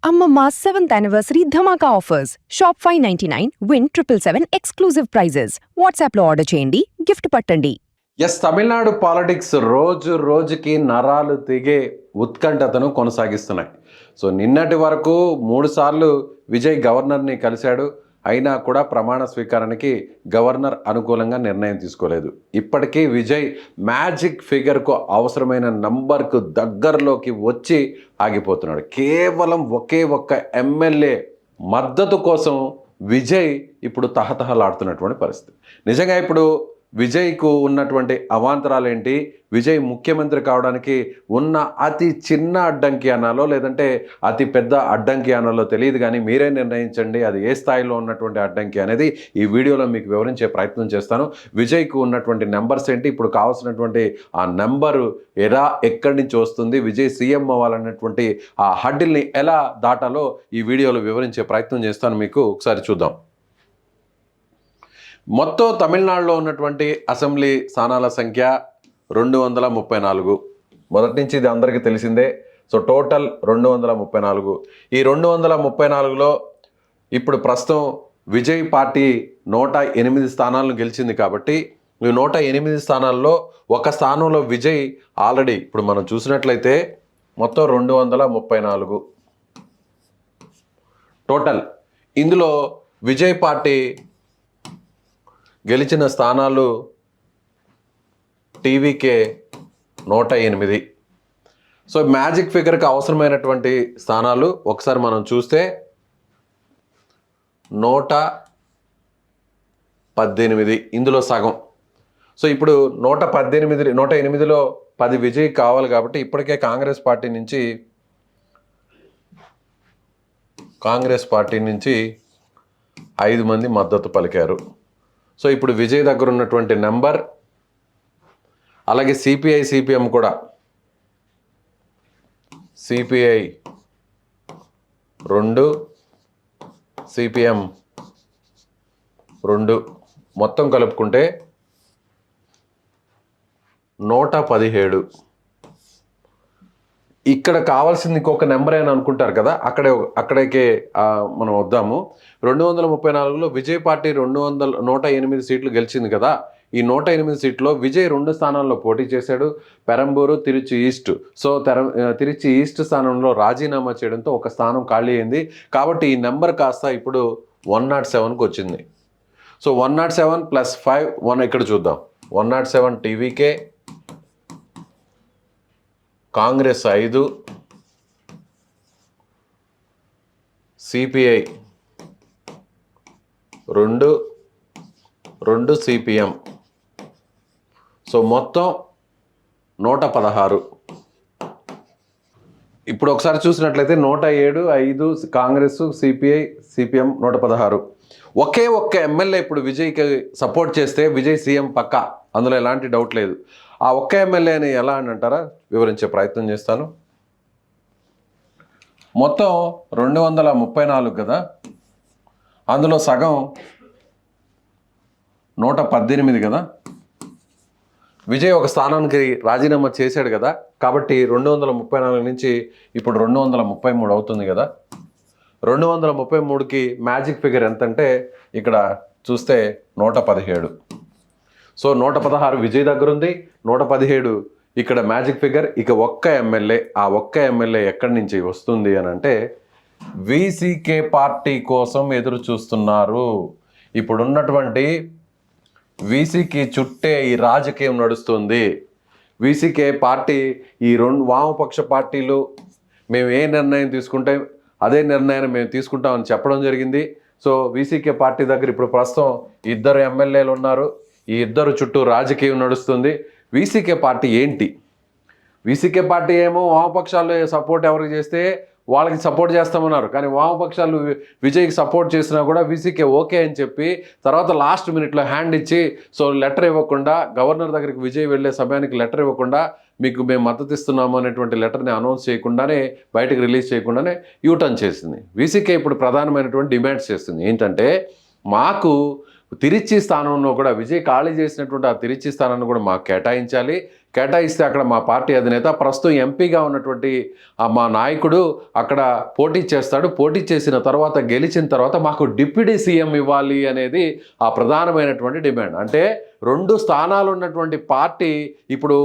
Amma 7th anniversary Dhamaka offers. Shop 599, win 777 exclusive prizes. WhatsApp లో order చేయండి, gift పట్టండి. Tamil Nadu politics రోజు రోజుకి నరాలు తెగే ఉత్కంఠతను కొనసాగిస్తున్నాయి. సో నిన్నటి వరకు 3 సార్లు విజయ్ గవర్నర్ని కలిశాడు. అయినా కూడా ప్రమాణ స్వీకారానికి గవర్నర్ అనుకూలంగా నిర్ణయం తీసుకోలేదు. ఇప్పటికీ విజయ్ మ్యాజిక్ ఫిగర్కు అవసరమైన నంబర్కు దగ్గరలోకి వచ్చి ఆగిపోతున్నాడు. కేవలం ఒకే ఒక్క ఎమ్మెల్యే మద్దతు కోసం విజయ్ ఇప్పుడు తహతహలాడుతున్నటువంటి పరిస్థితి. నిజంగా ఇప్పుడు విజయ్కు ఉన్నటువంటి అవాంతరాలు ఏంటి, విజయ్ ముఖ్యమంత్రి కావడానికి ఉన్న అతి చిన్న అడ్డంకి అనాలో లేదంటే అతి పెద్ద అడ్డంకి అనాలో తెలియదు, కానీ మీరే నిర్ణయించండి అది ఏ స్థాయిలో ఉన్నటువంటి అడ్డంకి అనేది ఈ వీడియోలో మీకు వివరించే ప్రయత్నం చేస్తాను. విజయ్కు ఉన్నటువంటి నెంబర్స్ ఏంటి, ఇప్పుడు కావాల్సినటువంటి ఆ నెంబరు ఎక్కడి నుంచి వస్తుంది, విజయ్ సీఎం అవ్వాలన్నటువంటి ఆ హడ్డిల్ని ఎలా దాటాలో ఈ వీడియోలో వివరించే ప్రయత్నం చేస్తాను. మీకు ఒకసారి చూద్దాం. మొత్తం తమిళనాడులో ఉన్నటువంటి అసెంబ్లీ స్థానాల సంఖ్య 234. మొదటి నుంచి ఇది అందరికీ తెలిసిందే. So total 234. ఈ 234లో ఇప్పుడు ప్రస్తుతం విజయ్ పార్టీ 108 స్థానాలను గెలిచింది. కాబట్టి ఈ 108 స్థానాల్లో ఒక స్థానంలో విజయ్ ఆల్రెడీ ఇప్పుడు మనం చూసినట్లయితే మొత్తం 234 టోటల్. ఇందులో విజయ్ పార్టీ గెలిచిన స్థానాలు టీవీకే 108. సో మ్యాజిక్ ఫిగర్కి అవసరమైనటువంటి స్థానాలు ఒకసారి మనం చూస్తే 118, ఇందులో సగం. సో ఇప్పుడు 108లో 10 విజయ్ కావాలి. కాబట్టి ఇప్పటికే కాంగ్రెస్ పార్టీ నుంచి 5 మంది మద్దతు పలికారు. సో ఇప్పుడు విజయ్ దగ్గర ఉన్నటువంటి నెంబర్, అలాగే సిపిఐ సిపిఎం కూడా, సిపిఐ 2, సిపిఎం 2 మొత్తం కలుపుకుంటే 117. ఇక్కడ కావాల్సింది ఇంకొక నెంబర్ అని అనుకుంటారు కదా, అక్కడికే మనం వద్దాము. 234లో విజయ్ పార్టీ 108 సీట్లు గెలిచింది కదా. ఈ 108 సీట్లో విజయ్ 2 స్థానాల్లో పోటీ చేశాడు, Perambur, Trichy east. So Trichy east స్థానంలో రాజీనామా చేయడంతో ఒక స్థానం ఖాళీ అయింది. కాబట్టి ఈ నెంబర్ కాస్త ఇప్పుడు 107కి వచ్చింది. సో 107 + 5 1 ఇక్కడ చూద్దాం. 107 TVK, Congress 5, CPI 2 CPM. So మొత్తం 116. ఇప్పుడు ఒకసారి చూసినట్లయితే 107, 5 కాంగ్రెస్, సిపిఐ, సిపిఎం 116. ఒకే ఒక్క ఎమ్మెల్యే ఇప్పుడు విజయ్కి సపోర్ట్ చేస్తే విజయ్ సీఎం పక్కా, అందులో ఎలాంటి డౌట్ లేదు. ఆ ఒక్క ఎమ్మెల్యేని ఎలా అని అంటారా, వివరించే ప్రయత్నం చేస్తాను. మొత్తం 234 కదా, అందులో సగం 118 కదా. విజయ్ ఒక స్థానానికి రాజీనామా చేశాడు కదా, కాబట్టి 234 నుంచి ఇప్పుడు 233 అవుతుంది కదా. 233కి మ్యాజిక్ ఫిగర్ ఎంత అంటే ఇక్కడ చూస్తే 117. సో 116 విజయ్ దగ్గర ఉంది, 117 ఇక్కడ మ్యాజిక్ ఫిగర్. ఇక ఒక్క ఎమ్మెల్యే, ఆ ఒక్క ఎమ్మెల్యే ఎక్కడి నుంచి వస్తుంది అని అంటే వీసీకే పార్టీ కోసం ఎదురు చూస్తున్నారు. ఇప్పుడున్నటువంటి వీసీకి చుట్టే ఈ రాజకీయం నడుస్తుంది. వీసీకే పార్టీ ఈ 2 వామపక్ష పార్టీలు మేము ఏ నిర్ణయం తీసుకుంటే అదే నిర్ణయాన్ని మేము తీసుకుంటామని చెప్పడం జరిగింది. సో వీసీకే పార్టీ దగ్గర ఇప్పుడు ప్రస్తుతం 2 ఎమ్మెల్యేలు ఉన్నారు. ఈ 2 చుట్టూ రాజకీయం నడుస్తుంది. వీసీకే పార్టీ ఏంటి, వీసీకే పార్టీ ఏమో వామపక్షాలు సపోర్ట్ ఎవరికి చేస్తే వాళ్ళకి సపోర్ట్ చేస్తామన్నారు, కానీ వామపక్షాలు విజయ్కి సపోర్ట్ చేసినా కూడా వీసీకే ఓకే అని చెప్పి తర్వాత లాస్ట్ మినిట్లో హ్యాండ్ ఇచ్చి, సో లెటర్ ఇవ్వకుండా, గవర్నర్ దగ్గరికి విజయ్ వెళ్ళే సమయానికి లెటర్ ఇవ్వకుండా మీకు మేము మద్దతు ఇస్తున్నాము అనేటువంటి లెటర్ని అనౌన్స్ చేయకుండానే, బయటకు రిలీజ్ చేయకుండానే యూటర్న్ చేసింది. వీసీకే ఇప్పుడు ప్రధానమైనటువంటి డిమాండ్స్ చేస్తుంది ఏంటంటే, మాకు తిరుచి స్థానంలో కూడా విజయ్ ఖాళీ చేసినటువంటి ఆ తిరుచి స్థానాన్ని కూడా మాకు కేటాయించాలి. కేటాయిస్తే అక్కడ మా పార్టీ అధినేత ప్రస్తుతం ఎంపీగా ఉన్నటువంటి మా నాయకుడు అక్కడ పోటీ చేస్తాడు, పోటీ చేసిన తర్వాత గెలిచిన తర్వాత మాకు డిప్యూటీ సీఎం ఇవ్వాలి అనేది ఆ ప్రధానమైనటువంటి డిమాండ్. అంటే 2 స్థానాలు ఉన్నటువంటి పార్టీ ఇప్పుడు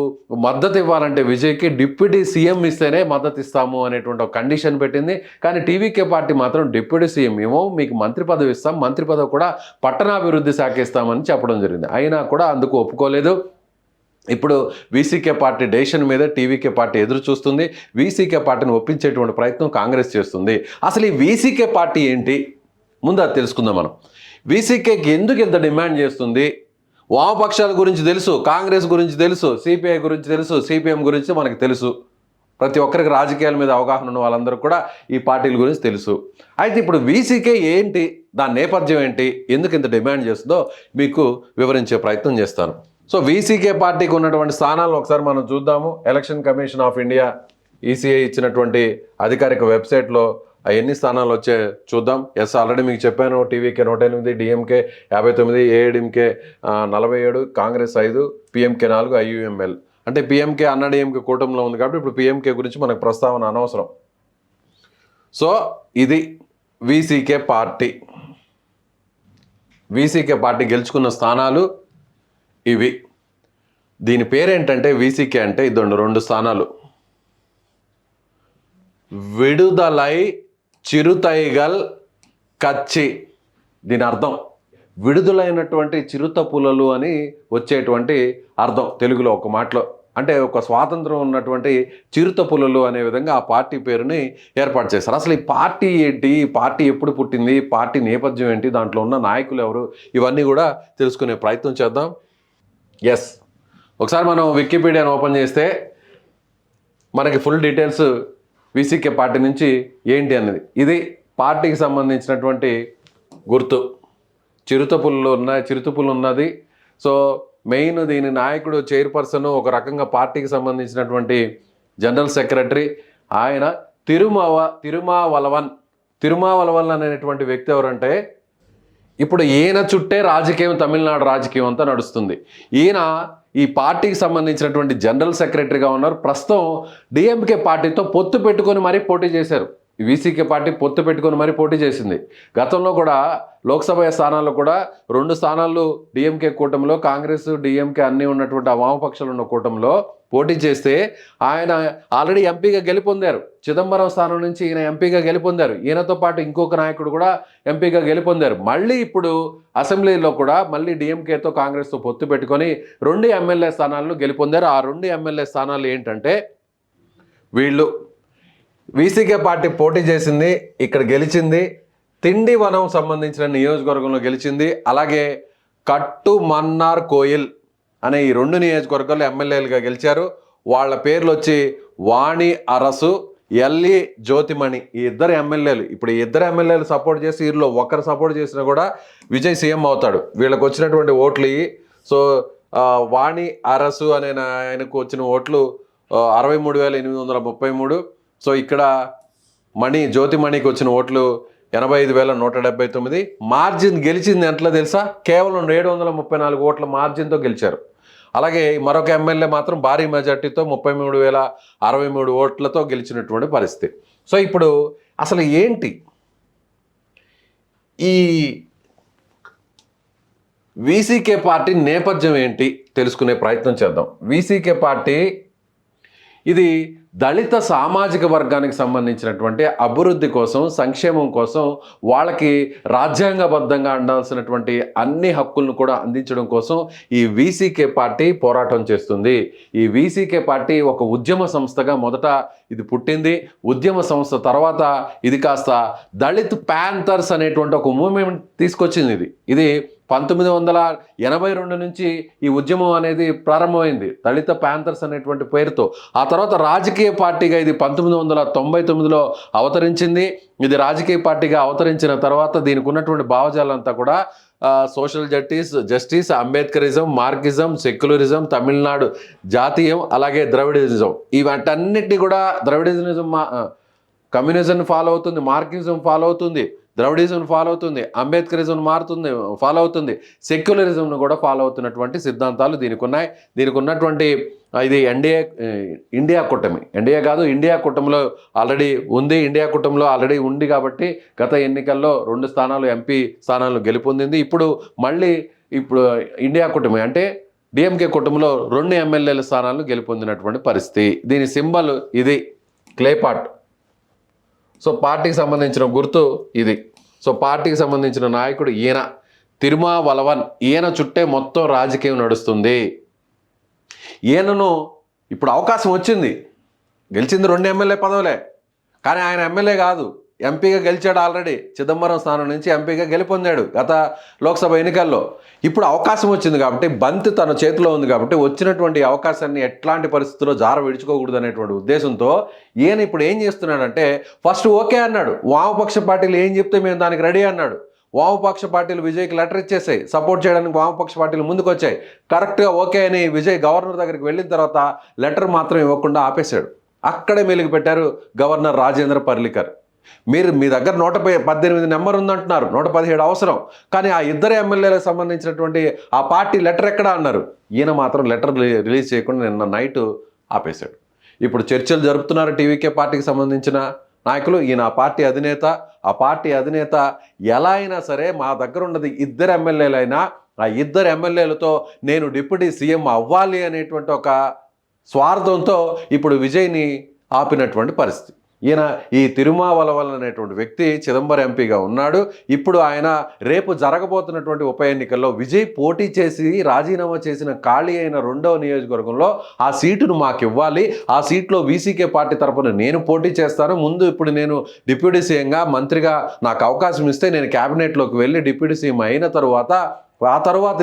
మద్దతు ఇవ్వాలంటే విజయ్కి డిప్యూటీ సీఎం ఇస్తేనే మద్దతు ఇస్తాము అనేటువంటి ఒక కండిషన్ పెట్టింది. కానీ టీవీకే పార్టీ మాత్రం డిప్యూటీ సీఎం ఏమో మీకు మంత్రి పదవి ఇస్తాం, మంత్రి పదవి కూడా పట్టణాభివృద్ధి శాఖ ఇస్తామని చెప్పడం జరిగింది. అయినా కూడా అందుకు ఒప్పుకోలేదు. ఇప్పుడు వీసీకే పార్టీ డెసిషన్ మీద టీవీకే పార్టీ ఎదురు చూస్తుంది. వీసీకే పార్టీని ఒప్పించేటువంటి ప్రయత్నం కాంగ్రెస్ చేస్తుంది. అసలు ఈ వీసీకే పార్టీ ఏంటి ముందు అది తెలుసుకుందాం మనం. వీసీకేకి ఎందుకు ఇంత డిమాండ్ చేస్తుంది? వామపక్షాల గురించి తెలుసు, కాంగ్రెస్ గురించి తెలుసు, సిపిఐ గురించి తెలుసు, సిపిఎం గురించి మనకు తెలుసు. ప్రతి ఒక్కరికి రాజకీయాల మీద అవగాహన ఉన్న వాళ్ళందరూ కూడా ఈ పార్టీల గురించి తెలుసు. అయితే ఇప్పుడు వీసీకే ఏంటి, దాని నేపథ్యం ఏంటి, ఎందుకు ఇంత డిమాండ్ చేస్తుందో మీకు వివరించే ప్రయత్నం చేస్తాను. సో వీసీకే పార్టీకి ఉన్నటువంటి స్థానాలను ఒకసారి మనం చూద్దాము. Election commission of India ECI ఇచ్చినటువంటి అధికారిక వెబ్సైట్లో ఎన్ని స్థానాలు వచ్చే చూద్దాం. ఎస్, ఆల్రెడీ మీకు చెప్పాను. TVK 108, DMK 59, AIADMK 47, Congress 5, PMK 4, IUML. అంటే పిఎంకే అన్నాడీఎంకే కూటమిలో ఉంది కాబట్టి ఇప్పుడు పిఎంకే గురించి మనకు ప్రస్తావన అనవసరం. సో ఇది వీసీకే పార్టీ. వీసీకే పార్టీ గెలుచుకున్న స్థానాలు ఇవి. దీని పేరేంటంటే వీసీకే అంటే ఇదండి 2 స్థానాలు. విడుదలై చిరుతైగల్ కచ్చి. దీని అర్థం విడుదలైనటువంటి చిరుత పులలు అని వచ్చేటువంటి అర్థం తెలుగులో ఒక మాటలో. అంటే ఒక స్వాతంత్రం ఉన్నటువంటి చిరుత పులలు అనే విధంగా ఆ పార్టీ పేరుని ఏర్పాటు చేశారు. అసలు ఈ పార్టీ ఏంటి, ఈ పార్టీ ఎప్పుడు పుట్టింది, పార్టీ నేపథ్యం ఏంటి, దాంట్లో ఉన్న నాయకులు ఎవరు, ఇవన్నీ కూడా తెలుసుకునే ప్రయత్నం చేద్దాం. ఎస్, ఒకసారి మనం వికీపీడియాను ఓపెన్ చేస్తే మనకి ఫుల్ డీటెయిల్స్ వీసీకే పార్టీ నుంచి ఏంటి అన్నది. ఇది పార్టీకి సంబంధించినటువంటి గుర్తు. చిరుతపుల్లు ఉన్నది. సో మెయిన్ దీని నాయకుడు, చైర్పర్సన్, ఒక రకంగా పార్టీకి సంబంధించినటువంటి జనరల్ సెక్రటరీ ఆయన తిరుమావలవన్ అనేటువంటి వ్యక్తి ఎవరంటే ఇప్పుడు ఈయన చుట్టే రాజకీయం, తమిళనాడు రాజకీయం అంతా నడుస్తుంది. ఈయన ఈ పార్టీకి సంబంధించినటువంటి జనరల్ సెక్రటరీగా ఉన్నారు. ప్రస్తుతం డిఎంకే పార్టీతో పొత్తు పెట్టుకొని మరీ పోటీ చేశారు. వీసీకే పార్టీ పొత్తు పెట్టుకొని మరీ పోటీ చేసింది. గతంలో కూడా లోక్సభ స్థానాల్లో కూడా 2 స్థానాలు డిఎంకే కూటమిలో, కాంగ్రెస్ డిఎంకే అన్నీ ఉన్నటువంటి ఆ వామపక్షాలు ఉన్న కూటమిలో పోటీ చేస్తే ఆయన ఆల్రెడీ ఎంపీగా గెలుపొందారు. చిదంబరం స్థానం నుంచి ఈయన ఎంపీగా గెలుపొందారు. ఈయనతో పాటు ఇంకొక నాయకుడు కూడా ఎంపీగా గెలుపొందారు. మళ్ళీ ఇప్పుడు అసెంబ్లీలో కూడా మళ్ళీ డిఎంకేతో కాంగ్రెస్తో పొత్తు పెట్టుకొని 2 ఎమ్మెల్యే స్థానాలను గెలుపొందారు. ఆ 2 ఎమ్మెల్యే స్థానాలు ఏంటంటే వీళ్ళు వీసీకే పార్టీ పోటీ చేసింది, ఇక్కడ గెలిచింది. తిండివనం సంబంధించిన నియోజకవర్గంలో గెలిచింది. అలాగే కట్టుమన్నార్ కోయిల్ అనే ఈ 2 నియోజకవర్గాల్లో ఎమ్మెల్యేలుగా గెలిచారు. వాళ్ళ పేర్లు వచ్చి వాణి అరసు, ఎల్ఈ జ్యోతిమణి. ఈ 2 ఎమ్మెల్యేలు. ఇప్పుడు ఈ 2 ఎమ్మెల్యేలు సపోర్ట్ చేసి వీరిలో ఒకరు సపోర్ట్ చేసినా కూడా విజయ్ సీఎం అవుతాడు. వీళ్ళకి వచ్చినటువంటి ఓట్లు ఇవి. సో వాణి అరసు అనే ఆయనకు వచ్చిన ఓట్లు 63,833. సో ఇక్కడ జ్యోతిమణికి వచ్చిన ఓట్లు 85,179. మార్జిన్ గెలిచింది ఎంతలో తెలుసా? కేవలం 734 ఓట్ల మార్జిన్తో గెలిచారు. అలాగే మరొక ఎమ్మెల్యే మాత్రం భారీ మెజార్టీతో 33,063 ఓట్లతో గెలిచినటువంటి పరిస్థితి. సో ఇప్పుడు అసలు ఏంటి ఈ వీసీకే పార్టీ నేపథ్యం ఏంటి తెలుసుకునే ప్రయత్నం చేద్దాం. వీసీకే పార్టీ ఇది దళిత సామాజిక వర్గానికి సంబంధించినటువంటి అభివృద్ధి కోసం, సంక్షేమం కోసం, వాళ్ళకి రాజ్యాంగబద్ధంగా అందాల్సినటువంటి అన్ని హక్కులను కూడా అందించడం కోసం ఈ వీసీకే పార్టీ పోరాటం చేస్తుంది. ఈ వీసీకే పార్టీ ఒక ఉద్యమ సంస్థగా మొదట ఇది పుట్టింది. ఉద్యమ సంస్థ తర్వాత ఇది కాస్త దళిత్ ప్యాంథర్స్ అనేటువంటి ఒక మూవ్మెంట్ తీసుకొచ్చింది. ఇది 1982 నుంచి ఈ ఉద్యమం అనేది ప్రారంభమైంది దళిత ప్యాంథర్స్ అనేటువంటి పేరుతో. ఆ తర్వాత రాజకీయ పార్టీగా ఇది 1999లో అవతరించింది. ఇది రాజకీయ పార్టీగా అవతరించిన తర్వాత దీనికి ఉన్నటువంటి భావజాలంతా కూడా social justice, Ambedkarism, Marxism, secularism, Tamil Nadu జాతీయం, అలాగే ద్రవిడిజం. ఇవన్నిటిని కూడా ద్రవిడిజం కమ్యూనిజం ఫాలో అవుతుంది, మార్కిజం ఫాలో అవుతుంది, ద్రవిడిజం ఫాలో అవుతుంది, అంబేద్కరిజం ఫాలో అవుతుంది, సెక్యులరిజంను కూడా ఫాలో అవుతున్నటువంటి సిద్ధాంతాలు దీనికి ఉన్నాయి. దీనికి ఉన్నటువంటి ఇది ఇండియా కూటమి, ఇండియా కూటమిలో ఆల్రెడీ ఉంది. ఇండియా కూటమిలో ఆల్రెడీ ఉంది కాబట్టి గత ఎన్నికల్లో 2 స్థానాలు ఎంపీ స్థానాలు గెలుపొందింది. ఇప్పుడు ఇండియా కూటమి అంటే డిఎంకే కూటమిలో 2 ఎమ్మెల్యేల స్థానాలను గెలుపొందినటువంటి పరిస్థితి. దీని సింబల్ ఇది క్లే పాట్. సో పార్టీకి సంబంధించిన గుర్తు ఇది. సో పార్టీకి సంబంధించిన నాయకుడు ఈయన తిరుమావలవన్. ఈయన చుట్టే మొత్తం రాజకీయం నడుస్తుంది. ఈయనను ఇప్పుడు అవకాశం వచ్చింది, గెలిచింది 2 ఎమ్మెల్యే పదవులే, కానీ ఆయన ఎమ్మెల్యే కాదు, ఎంపీగా గెలిచాడు. ఆల్రెడీ చిదంబరం స్థానం నుంచి ఎంపీగా గెలుపొందాడు గత లోక్సభ ఎన్నికల్లో. ఇప్పుడు అవకాశం వచ్చింది కాబట్టి, బంతి తన చేతిలో ఉంది కాబట్టి వచ్చినటువంటి అవకాశాన్ని ఎట్లాంటి పరిస్థితుల్లో విడుచుకోకూడదు అనేటువంటి ఉద్దేశంతో ఈయన ఇప్పుడు ఏం చేస్తున్నాడంటే, ఫస్ట్ ఓకే అన్నాడు. వామపక్ష పార్టీలు ఏం చెప్తే మేము దానికి రెడీ అన్నాడు. వామపక్ష పార్టీలు విజయ్కి లెటర్ ఇచ్చేసాయి, సపోర్ట్ చేయడానికి వామపక్ష పార్టీలు ముందుకు వచ్చాయి. కరెక్ట్గా ఓకే అని విజయ్ గవర్నర్ దగ్గరికి వెళ్ళిన తర్వాత లెటర్ మాత్రం ఇవ్వకుండా ఆపేశాడు. అక్కడే మెలుగు పెట్టారు గవర్నర్ రాజేంద్ర పర్లికర్. మీ దగ్గర 118 నెంబర్ ఉందంటున్నారు, 117 అవసరం, కానీ ఆ 2 ఎమ్మెల్యేలకు సంబంధించినటువంటి ఆ పార్టీ లెటర్ ఎక్కడా అన్నారు. ఈయన మాత్రం లెటర్ రిలీజ్ చేయకుండా నిన్న నైట్ ఆపేశాడు. ఇప్పుడు చర్చలు జరుపుతున్నారు టీవీకే పార్టీకి సంబంధించిన నాయకులు. ఈయన ఆ పార్టీ అధినేత ఎలా అయినా సరే మా దగ్గర ఉన్నది 2 ఎమ్మెల్యేలైనా ఆ 2 ఎమ్మెల్యేలతో నేను డిప్యూటీ సీఎం అవ్వాలి అనేటువంటి ఒక స్వార్థంతో ఇప్పుడు విజయ్ని ఆపినటువంటి పరిస్థితి. ఈయన ఈ తిరుమావలవన్ అనేటువంటి వ్యక్తి చిదంబరం ఎంపీగా ఉన్నాడు. ఇప్పుడు ఆయన రేపు జరగబోతున్నటువంటి ఉప ఎన్నికల్లో విజయ్ పోటీ చేసి రాజీనామా చేసిన ఖాళీ అయిన 2వ నియోజకవర్గంలో ఆ సీటును మాకు ఇవ్వాలి, ఆ సీట్లో వీసీకే పార్టీ తరఫున నేను పోటీ చేస్తాను, ముందు ఇప్పుడు నేను డిప్యూటీ సీఎంగా మంత్రిగా నాకు అవకాశం ఇస్తే నేను క్యాబినెట్లోకి వెళ్ళి డిప్యూటీ సీఎం అయిన తర్వాత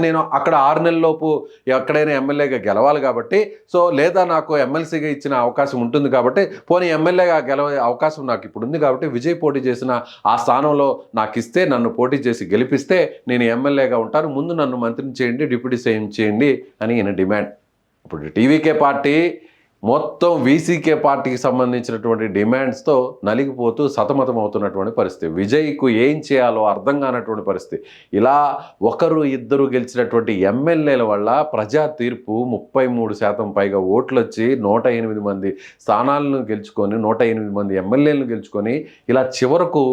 నేను అక్కడ 6 నెలల్లోపు ఎక్కడైనా ఎమ్మెల్యేగా గెలవాలి కాబట్టి, సో లేదా నాకు ఎమ్మెల్సీగా ఇచ్చిన అవకాశం ఉంటుంది కాబట్టి, పోనీ ఎమ్మెల్యేగా గెలవే అవకాశం నాకు ఇప్పుడు ఉంది కాబట్టి విజయ్ పోటీ చేసిన ఆ స్థానంలో నాకు ఇస్తే, నన్ను పోటీ చేసి గెలిపిస్తే నేను ఎమ్మెల్యేగా ఉంటాను, ముందు నన్ను మంత్రిని చేయండి, డిప్యూటీ సీఎం చేయండి అని ఈయన డిమాండ్. ఇప్పుడు టీవీకే పార్టీ మొత్తం వీసీకే పార్టీకి సంబంధించినటువంటి డిమాండ్స్తో నలిగిపోతూ సతమతం అవుతున్నటువంటి పరిస్థితి. విజయ్కు ఏం చేయాలో అర్థం కానటువంటి పరిస్థితి. ఇలా 1-2 గెలిచినటువంటి ఎమ్మెల్యేల వల్ల ప్రజా తీర్పు 33% పైగా ఓట్లు వచ్చి 108 మంది స్థానాలను గెలుచుకొని 108 మంది ఎమ్మెల్యేలను గెలుచుకొని ఇలా చివరకు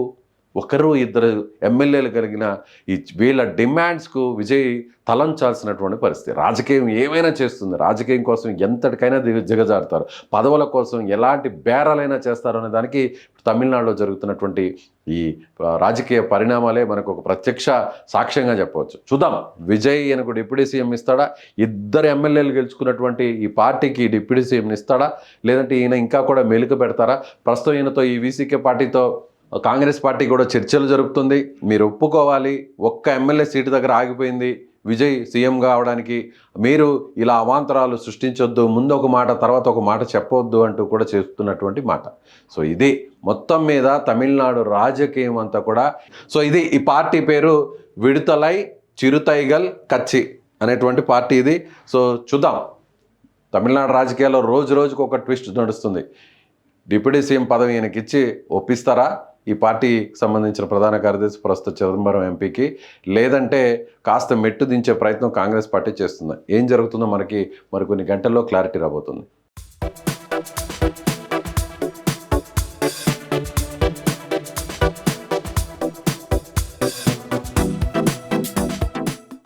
1-2 ఎమ్మెల్యేలు కలిగిన ఈ వీళ్ళ డిమాండ్స్కు విజయ్ తలంచాల్సినటువంటి పరిస్థితి. రాజకీయం ఏమైనా చేస్తుంది, రాజకీయం కోసం ఎంతటికైనా దిగజారుతారు, పదవుల కోసం ఎలాంటి బేరాలైనా చేస్తారు అనే దానికి తమిళనాడులో జరుగుతున్నటువంటి ఈ రాజకీయ పరిణామాలే మనకు ఒక ప్రత్యక్ష సాక్ష్యంగా చెప్పవచ్చు. చూద్దాం, విజయ్ ఈయనకు డిప్యూటీ సీఎం ఇస్తాడా, 2 ఎమ్మెల్యేలు గెలుచుకున్నటువంటి ఈ పార్టీకి డిప్యూటీ సీఎం ఇస్తాడా, లేదంటే ఈయన ఇంకా కూడా మెలుకు పెడతారా? ప్రస్తుతం ఈయనతో ఈ వీసీకే పార్టీతో కాంగ్రెస్ పార్టీ కూడా చర్చలు జరుపుతుంది. మీరు ఒప్పుకోవాలి, 1 ఎమ్మెల్యే సీటు దగ్గర ఆగిపోయింది విజయ్ సీఎం కావడానికి, మీరు ఇలా అవాంతరాలు సృష్టించొద్దు, ముందు ఒక మాట తర్వాత ఒక మాట చెప్పవద్దు అంటూ కూడా చేస్తున్నటువంటి మాట. సో ఇది మొత్తం మీద తమిళనాడు రాజకీయం అంతా కూడా. సో ఇది ఈ పార్టీ పేరు విడుదలై చిరుతైగల్ కచ్చి అనేటువంటి పార్టీ ఇది. సో చూద్దాం, తమిళనాడు రాజకీయాల్లో రోజుకు ఒక ట్విస్ట్ నడుస్తుంది. డిప్యూటీ సీఎం పదవి ఈయనకి ఇచ్చి ఒప్పిస్తారా ఈ పార్టీకి సంబంధించిన ప్రధాన కార్యదర్శి ప్రస్తుత చిదంబరం ఎంపీకి, లేదంటే కాస్త మెట్టు దించే ప్రయత్నం కాంగ్రెస్ పార్టీ చేస్తుంది? ఏం జరుగుతుందో మనకి మరికొన్ని గంటల్లో క్లారిటీ రాబోతుంది.